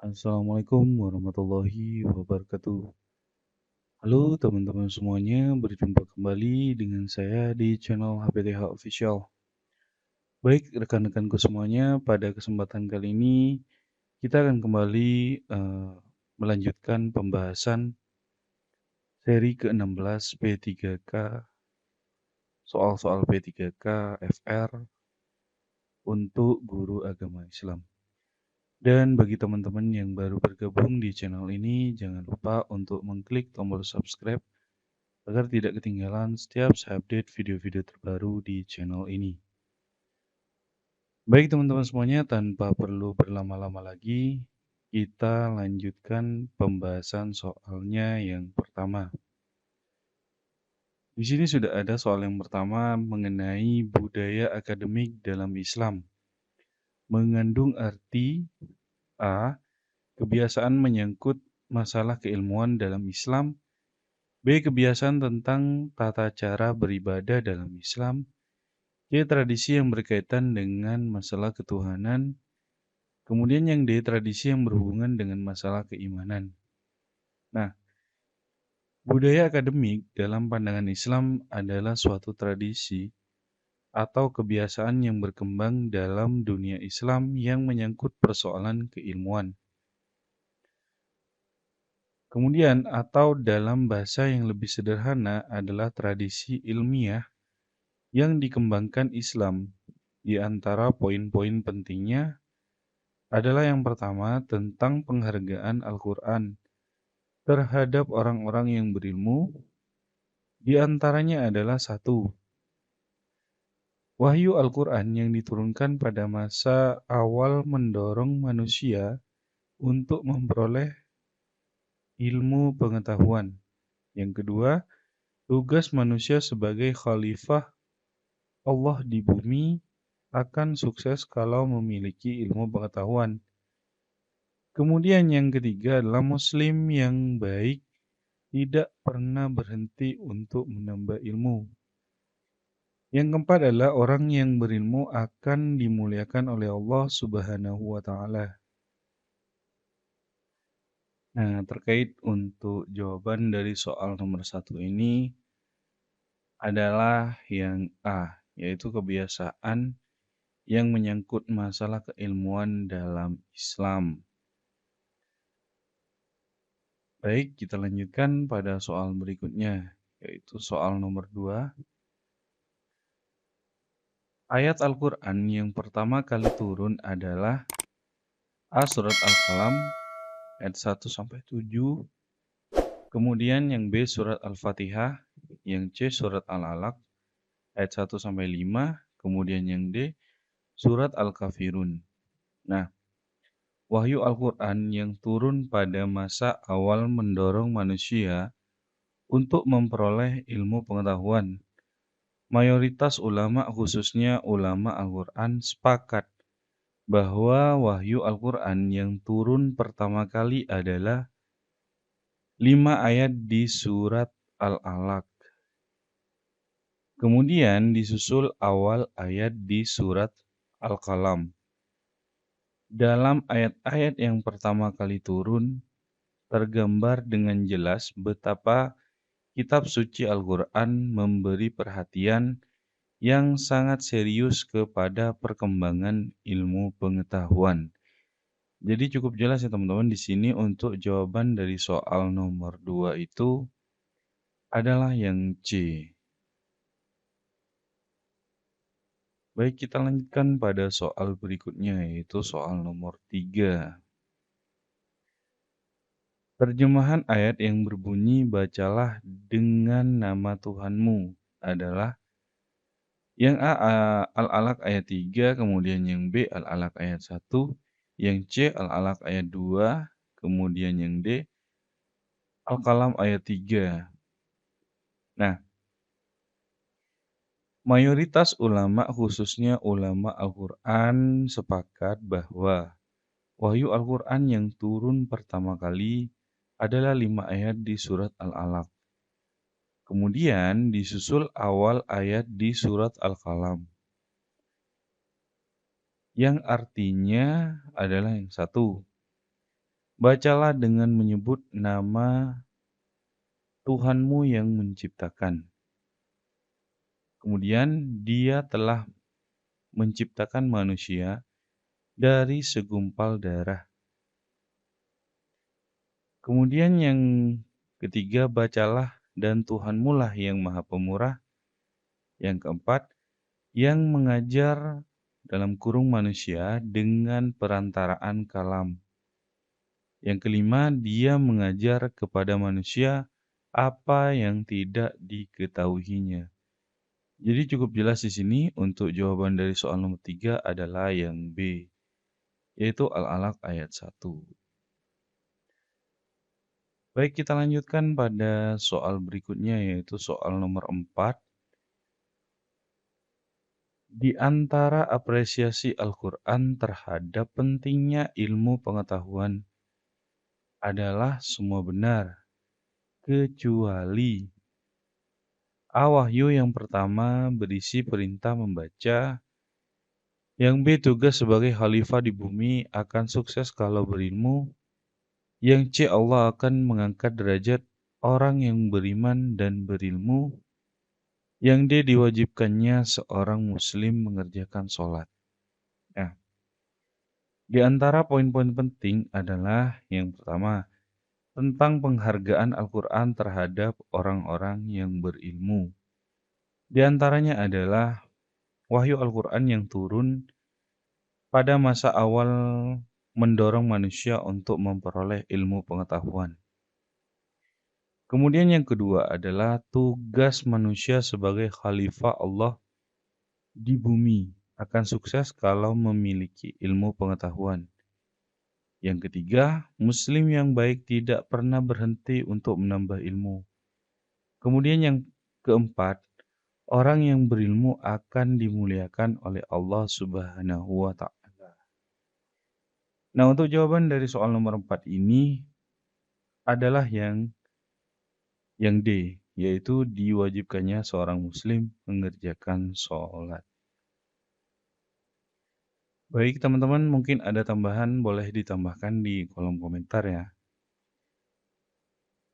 Assalamualaikum warahmatullahi wabarakatuh. Halo teman-teman semuanya, berjumpa kembali dengan saya di channel HPTH Official. Baik rekan-rekanku semuanya, pada kesempatan kali ini kita akan kembali melanjutkan pembahasan seri ke-16 P3K, soal-soal P3K FR untuk guru agama Islam. Dan bagi teman-teman yang baru bergabung di channel ini, jangan lupa untuk mengklik tombol subscribe agar tidak ketinggalan setiap saya update video-video terbaru di channel ini. Baik teman-teman semuanya, tanpa perlu berlama-lama lagi, kita lanjutkan pembahasan soalnya yang pertama. Di sini sudah ada soal yang pertama mengenai budaya akademik dalam Islam. Mengandung arti A. Kebiasaan menyangkut masalah keilmuan dalam Islam. B. Kebiasaan tentang tata cara beribadah dalam Islam. C. Tradisi yang berkaitan dengan masalah ketuhanan. Kemudian yang D. Tradisi yang berhubungan dengan masalah keimanan. Nah, budaya akademik dalam pandangan Islam adalah suatu tradisi atau kebiasaan yang berkembang dalam dunia Islam yang menyangkut persoalan keilmuan. Kemudian, atau dalam bahasa yang lebih sederhana adalah tradisi ilmiah yang dikembangkan Islam. Di antara poin-poin pentingnya adalah yang pertama tentang penghargaan Al-Quran terhadap orang-orang yang berilmu. Di antaranya adalah satu, wahyu Al-Quran yang diturunkan pada masa awal mendorong manusia untuk memperoleh ilmu pengetahuan. Yang kedua, tugas manusia sebagai khalifah Allah di bumi akan sukses kalau memiliki ilmu pengetahuan. Kemudian yang ketiga adalah Muslim yang baik tidak pernah berhenti untuk menambah ilmu. Yang keempat adalah orang yang berilmu akan dimuliakan oleh Allah Subhanahu wa Ta'ala. Nah, terkait untuk jawaban dari soal nomor 1 ini adalah yang A, yaitu kebiasaan yang menyangkut masalah keilmuan dalam Islam. Baik, kita lanjutkan pada soal berikutnya, yaitu soal nomor 2. Ayat Al-Quran yang pertama kali turun adalah A. Surat Al-Qalam ayat 1-7, kemudian yang B. Surat Al-Fatihah, yang C. Surat Al-Alaq ayat 1-5, kemudian yang D. Surat Al-Kafirun. Nah, wahyu Al-Quran yang turun pada masa awal mendorong manusia untuk memperoleh ilmu pengetahuan. Mayoritas ulama, khususnya ulama Al-Quran, sepakat bahwa wahyu Al-Quran yang turun pertama kali adalah 5 ayat di surat Al-Alaq. Kemudian disusul awal ayat di surat Al-Qalam. Dalam ayat-ayat yang pertama kali turun, tergambar dengan jelas betapa kitab suci Al-Quran memberi perhatian yang sangat serius kepada perkembangan ilmu pengetahuan. Jadi cukup jelas ya teman-teman di sini untuk jawaban dari soal nomor 2 itu adalah yang C. Baik, kita lanjutkan pada soal berikutnya, yaitu soal nomor 3. Terjemahan ayat yang berbunyi, bacalah dengan nama Tuhanmu adalah yang A, Al-Alaq ayat 3, kemudian yang B, Al-Alaq ayat 1, yang C, Al-Alaq ayat 2, kemudian yang D, Al-Qalam ayat 3. Nah, mayoritas ulama, khususnya ulama Al-Quran, sepakat bahwa wahyu Al-Quran yang turun pertama kali adalah 5 ayat di surat Al-Alaq. Kemudian disusul awal ayat di surat Al-Qalam. Yang artinya adalah yang satu, Bacalah dengan menyebut nama Tuhanmu yang menciptakan. Kemudian Dia telah menciptakan manusia dari segumpal darah. Kemudian yang ketiga, bacalah dan Tuhanmu lah yang Maha Pemurah. Yang keempat, yang mengajar dalam kurung manusia dengan perantaraan kalam. Yang kelima, Dia mengajar kepada manusia apa yang tidak diketahuinya. Jadi cukup jelas di sini untuk jawaban dari soal nomor 3 adalah yang B, yaitu Al-Alaq ayat 1. Baik, kita lanjutkan pada soal berikutnya, yaitu soal nomor 4. Di antara apresiasi Al-Quran terhadap pentingnya ilmu pengetahuan adalah semua benar, kecuali A. Wahyu yang pertama berisi perintah membaca, yang B. Tugas sebagai khalifah di bumi akan sukses kalau berilmu, yang C. Allah akan mengangkat derajat orang yang beriman dan berilmu, yang D. Diwajibkannya seorang muslim mengerjakan sholat. Nah, di antara poin-poin penting adalah yang pertama, tentang penghargaan Al-Quran terhadap orang-orang yang berilmu. Di antaranya adalah wahyu Al-Quran yang turun pada masa awal mendorong manusia untuk memperoleh ilmu pengetahuan. Kemudian yang kedua adalah tugas manusia sebagai khalifah Allah di bumi akan sukses kalau memiliki ilmu pengetahuan. Yang ketiga, muslim yang baik tidak pernah berhenti untuk menambah ilmu. Kemudian yang keempat, orang yang berilmu akan dimuliakan oleh Allah Subhanahu wa Ta'ala. Nah, untuk jawaban dari soal nomor 4 ini adalah yang D, yaitu diwajibkannya seorang muslim mengerjakan sholat. Baik teman-teman, mungkin ada tambahan, boleh ditambahkan di kolom komentar ya.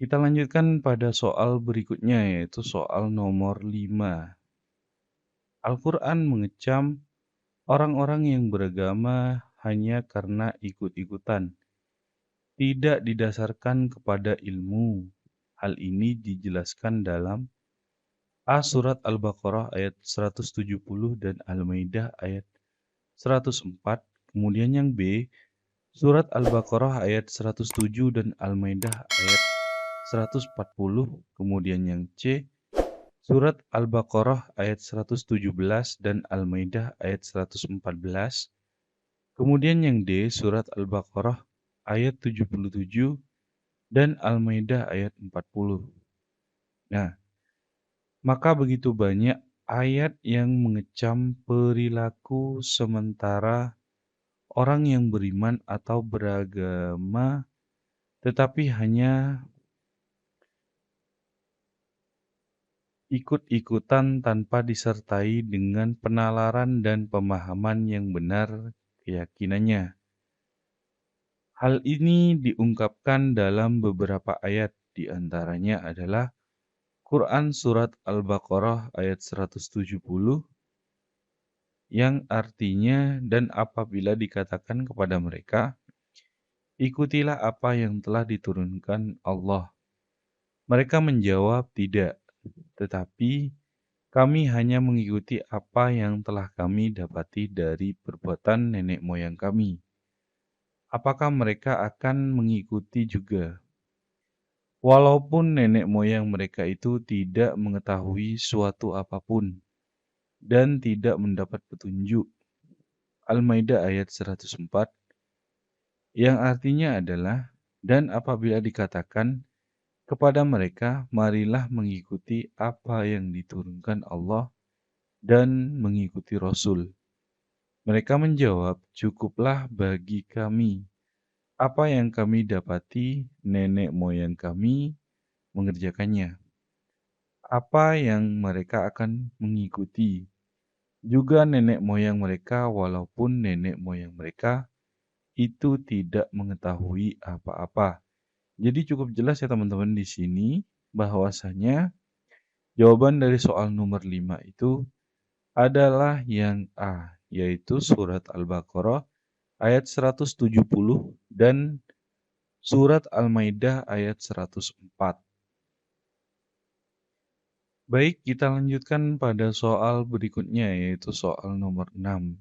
Kita lanjutkan pada soal berikutnya, yaitu soal nomor 5. Al-Quran mengecam orang-orang yang beragama hanya karena ikut-ikutan, tidak didasarkan kepada ilmu. Hal ini dijelaskan dalam A. Surat Al-Baqarah ayat 170 dan Al-Maidah ayat 104. Kemudian yang B, Surat Al-Baqarah ayat 107 dan Al-Maidah ayat 140. Kemudian yang C, Surat Al-Baqarah ayat 117 dan Al-Maidah ayat 114. Kemudian yang D, Surat Al-Baqarah ayat 77 dan Al-Maidah ayat 40. Nah, maka begitu banyak ayat yang mengecam perilaku sementara orang yang beriman atau beragama tetapi hanya ikut-ikutan tanpa disertai dengan penalaran dan pemahaman yang benar keyakinannya. Hal ini diungkapkan dalam beberapa ayat, di antaranya adalah Quran Surat Al-Baqarah ayat 170, yang artinya, dan apabila dikatakan kepada mereka, ikutilah apa yang telah diturunkan Allah. Mereka menjawab, tidak, tetapi kami hanya mengikuti apa yang telah kami dapati dari perbuatan nenek moyang kami. Apakah mereka akan mengikuti juga? Walaupun nenek moyang mereka itu tidak mengetahui suatu apapun dan tidak mendapat petunjuk. Al-Maidah ayat 104, yang artinya adalah, dan apabila dikatakan kepada mereka, marilah mengikuti apa yang diturunkan Allah dan mengikuti Rasul. Mereka menjawab, cukuplah bagi kami apa yang kami dapati nenek moyang kami mengerjakannya. Apa yang mereka akan mengikuti juga nenek moyang mereka, walaupun nenek moyang mereka itu tidak mengetahui apa-apa. Jadi cukup jelas ya teman-teman di sini bahwasanya jawaban dari soal nomor 5 itu adalah yang A, yaitu surat Al-Baqarah ayat 170 dan surat Al-Maidah ayat 104. Baik, kita lanjutkan pada soal berikutnya yaitu soal nomor 6.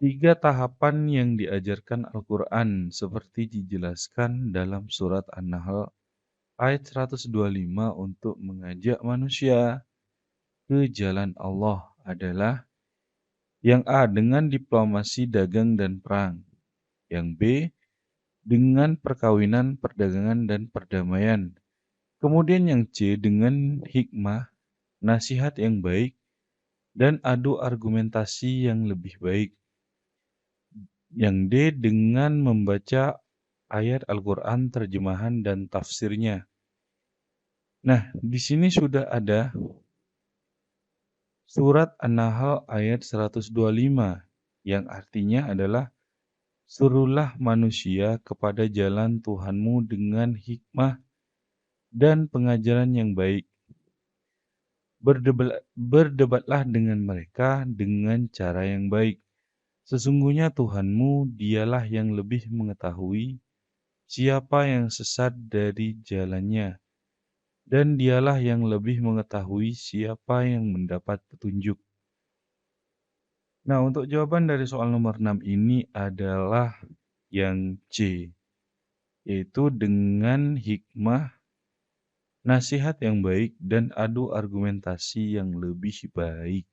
Tiga tahapan yang diajarkan Al-Quran seperti dijelaskan dalam surat An-Nahl ayat 125 untuk mengajak manusia ke jalan Allah adalah yang A dengan diplomasi dagang dan perang, yang B dengan perkawinan, perdagangan, dan perdamaian, kemudian yang C dengan hikmah, nasihat yang baik, dan adu argumentasi yang lebih baik. Yang D dengan membaca ayat Al-Quran terjemahan dan tafsirnya. Nah, di sini sudah ada surat An-Nahl ayat 125 yang artinya adalah suruhlah manusia kepada jalan Tuhanmu dengan hikmah dan pengajaran yang baik. Berdebatlah dengan mereka dengan cara yang baik. Sesungguhnya Tuhanmu dialah yang lebih mengetahui siapa yang sesat dari jalannya, dan dialah yang lebih mengetahui siapa yang mendapat petunjuk. Nah, untuk jawaban dari soal nomor 6 ini adalah yang C, yaitu dengan hikmah, nasihat yang baik, dan adu argumentasi yang lebih baik.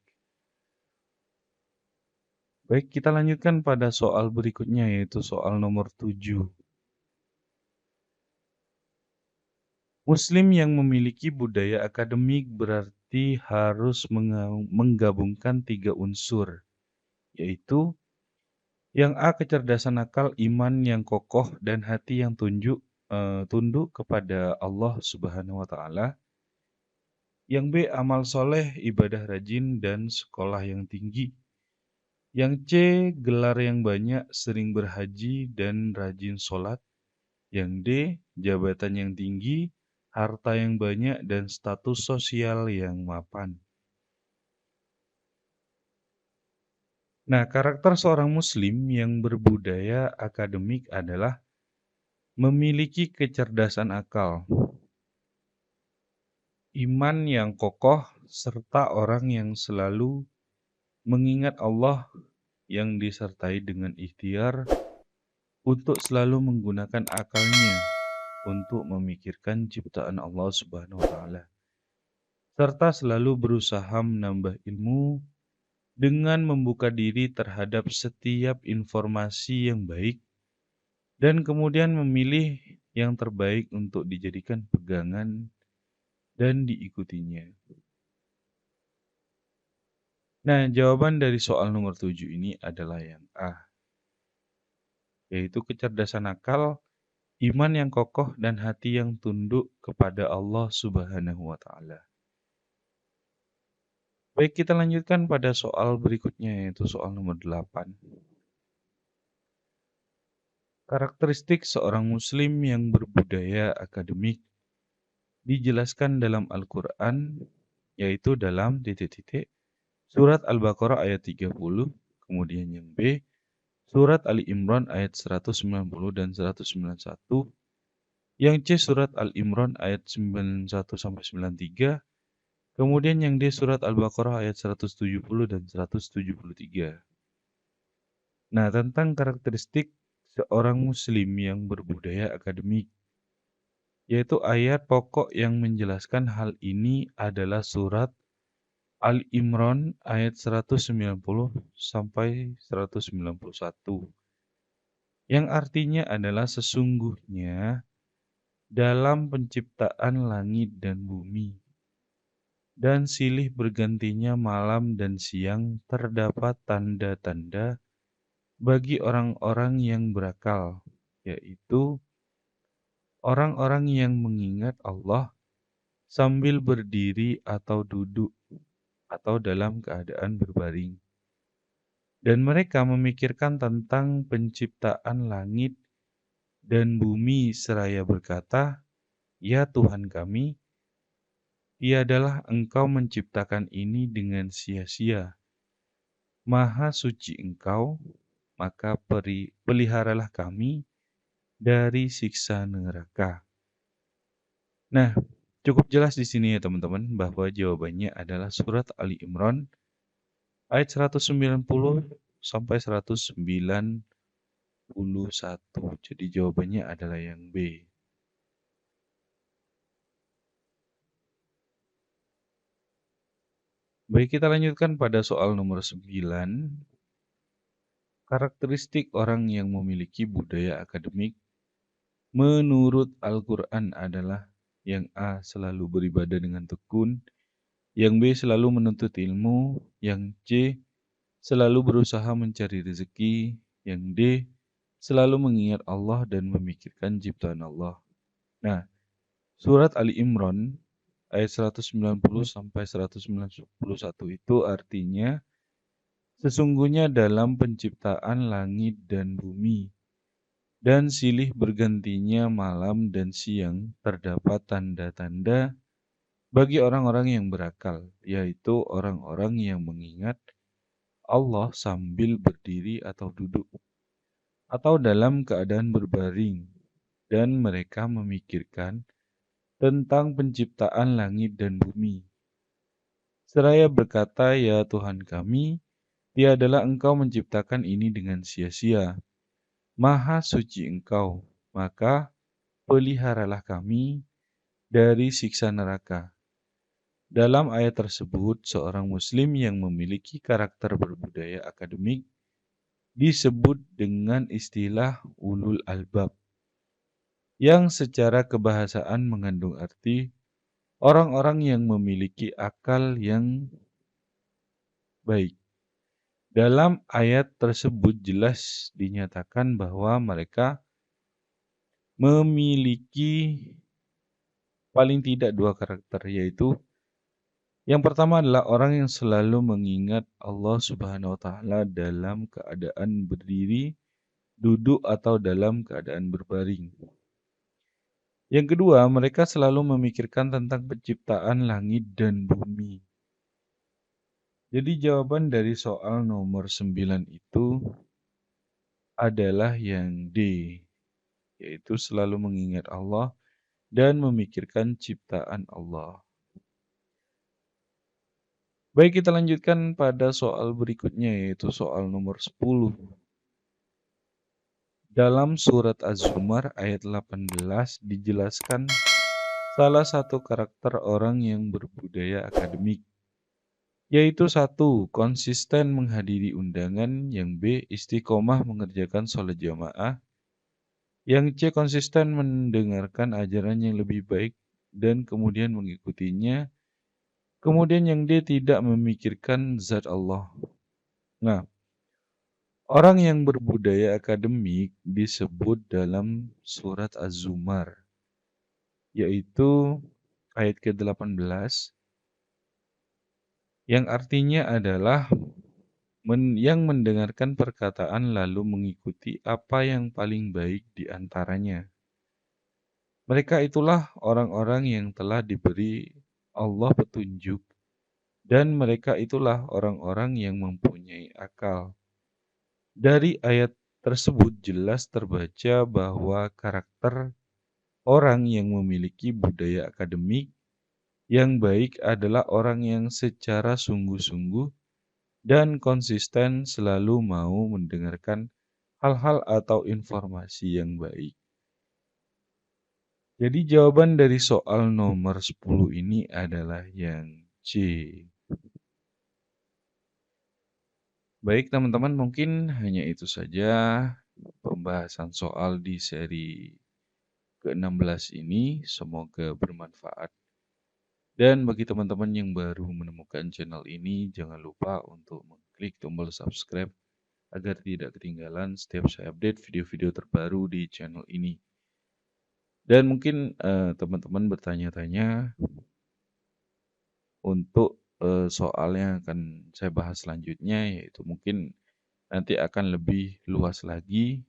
Baik, kita lanjutkan pada soal berikutnya yaitu soal nomor 7. Muslim yang memiliki budaya akademik berarti harus menggabungkan 3 unsur, yaitu yang A. Kecerdasan akal, iman yang kokoh, dan hati yang tunduk kepada Allah Subhanahu wa Ta'ala. Yang B. Amal soleh, ibadah rajin, dan sekolah yang tinggi. Yang C. Gelar yang banyak, sering berhaji, dan rajin sholat. Yang D. Jabatan yang tinggi, harta yang banyak, dan status sosial yang mapan. Nah, karakter seorang Muslim yang berbudaya akademik adalah memiliki kecerdasan akal, iman yang kokoh, serta orang yang selalu mengingat Allah yang disertai dengan ikhtiar untuk selalu menggunakan akalnya untuk memikirkan ciptaan Allah Subhanahu wa Ta'ala, serta selalu berusaha menambah ilmu dengan membuka diri terhadap setiap informasi yang baik dan kemudian memilih yang terbaik untuk dijadikan pegangan dan diikutinya. Nah, jawaban dari soal nomor 7 ini adalah yang A, yaitu kecerdasan akal, iman yang kokoh, dan hati yang tunduk kepada Allah Subhanahu wa Ta'ala. Baik, kita lanjutkan pada soal berikutnya, yaitu soal nomor 8. Karakteristik seorang Muslim yang berbudaya akademik dijelaskan dalam Al-Quran, yaitu dalam surat Al-Baqarah ayat 30, kemudian yang B, surat Ali Imran ayat 190 dan 191, yang C surat Al-Imran ayat 91-93, kemudian yang D surat Al-Baqarah ayat 170 dan 173. Nah, tentang karakteristik seorang Muslim yang berbudaya akademik, yaitu ayat pokok yang menjelaskan hal ini adalah surat Al-Imran ayat 190 sampai 191, yang artinya adalah sesungguhnya dalam penciptaan langit dan bumi dan silih bergantinya malam dan siang terdapat tanda-tanda bagi orang-orang yang berakal, yaitu orang-orang yang mengingat Allah sambil berdiri atau duduk atau dalam keadaan berbaring. Dan mereka memikirkan tentang penciptaan langit dan bumi seraya berkata, "Ya Tuhan kami, tiadalah Engkau menciptakan ini dengan sia-sia. Maha suci Engkau, maka peliharalah kami dari siksa neraka." Nah, cukup jelas di sini ya teman-teman bahwa jawabannya adalah surat Ali Imran ayat 190 sampai 191. Jadi jawabannya adalah yang B. Baik, kita lanjutkan pada soal nomor 9. Karakteristik orang yang memiliki budaya akademik menurut Al-Quran adalah: yang A. Selalu beribadah dengan tekun, yang B. Selalu menuntut ilmu, yang C. Selalu berusaha mencari rezeki, yang D. Selalu mengingat Allah dan memikirkan ciptaan Allah. Nah, surat Ali Imran ayat 190 sampai 191 itu artinya, sesungguhnya dalam penciptaan langit dan bumi dan silih bergantinya malam dan siang terdapat tanda-tanda bagi orang-orang yang berakal, yaitu orang-orang yang mengingat Allah sambil berdiri atau duduk, atau dalam keadaan berbaring, dan mereka memikirkan tentang penciptaan langit dan bumi. Seraya berkata, "Ya Tuhan kami, tiadalah Engkau menciptakan ini dengan sia-sia. Maha suci Engkau, maka peliharalah kami dari siksa neraka." Dalam ayat tersebut, seorang muslim yang memiliki karakter berbudaya akademik disebut dengan istilah ulul albab, yang secara kebahasaan mengandung arti orang-orang yang memiliki akal yang baik. Dalam ayat tersebut jelas dinyatakan bahwa mereka memiliki paling tidak dua karakter, yaitu yang pertama adalah orang yang selalu mengingat Allah Subhanahu wa Ta'ala dalam keadaan berdiri, duduk, atau dalam keadaan berbaring. Yang kedua, mereka selalu memikirkan tentang penciptaan langit dan bumi. Jadi jawaban dari soal nomor 9 itu adalah yang D, yaitu selalu mengingat Allah dan memikirkan ciptaan Allah. Baik, kita lanjutkan pada soal berikutnya, yaitu soal nomor 10. Dalam surat Az-Zumar ayat 18 dijelaskan salah satu karakter orang yang berbudaya akademik, yaitu 1. Konsisten menghadiri undangan, yang B. Istiqomah mengerjakan sholat jamaah, yang C. Konsisten mendengarkan ajaran yang lebih baik dan kemudian mengikutinya, kemudian yang D. Tidak memikirkan zat Allah. Nah, orang yang berbudaya akademik disebut dalam surat Az-Zumar, yaitu ayat ke-18, yang artinya adalah yang mendengarkan perkataan lalu mengikuti apa yang paling baik di antaranya. Mereka itulah orang-orang yang telah diberi Allah petunjuk, dan mereka itulah orang-orang yang mempunyai akal. Dari ayat tersebut jelas terbaca bahwa karakter orang yang memiliki budaya akademik yang baik adalah orang yang secara sungguh-sungguh dan konsisten selalu mau mendengarkan hal-hal atau informasi yang baik. Jadi jawaban dari soal nomor 10 ini adalah yang C. Baik teman-teman, mungkin hanya itu saja pembahasan soal di seri ke-16 ini. Semoga bermanfaat. Dan bagi teman-teman yang baru menemukan channel ini, jangan lupa untuk mengklik tombol subscribe agar tidak ketinggalan setiap saya update video-video terbaru di channel ini. Dan mungkin teman-teman bertanya-tanya untuk soal yang akan saya bahas selanjutnya, yaitu mungkin nanti akan lebih luas lagi,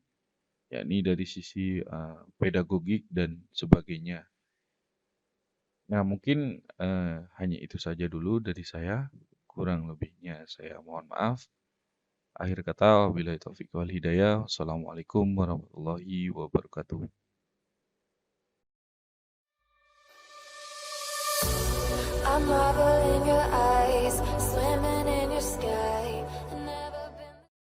yakni dari sisi, pedagogik dan sebagainya. Nah mungkin, hanya itu saja dulu dari saya, kurang lebihnya saya mohon maaf. Akhir kata wabillahi taufik wal hidayah. Wassalamualaikum warahmatullahi wabarakatuh. I'm marveling your eyes.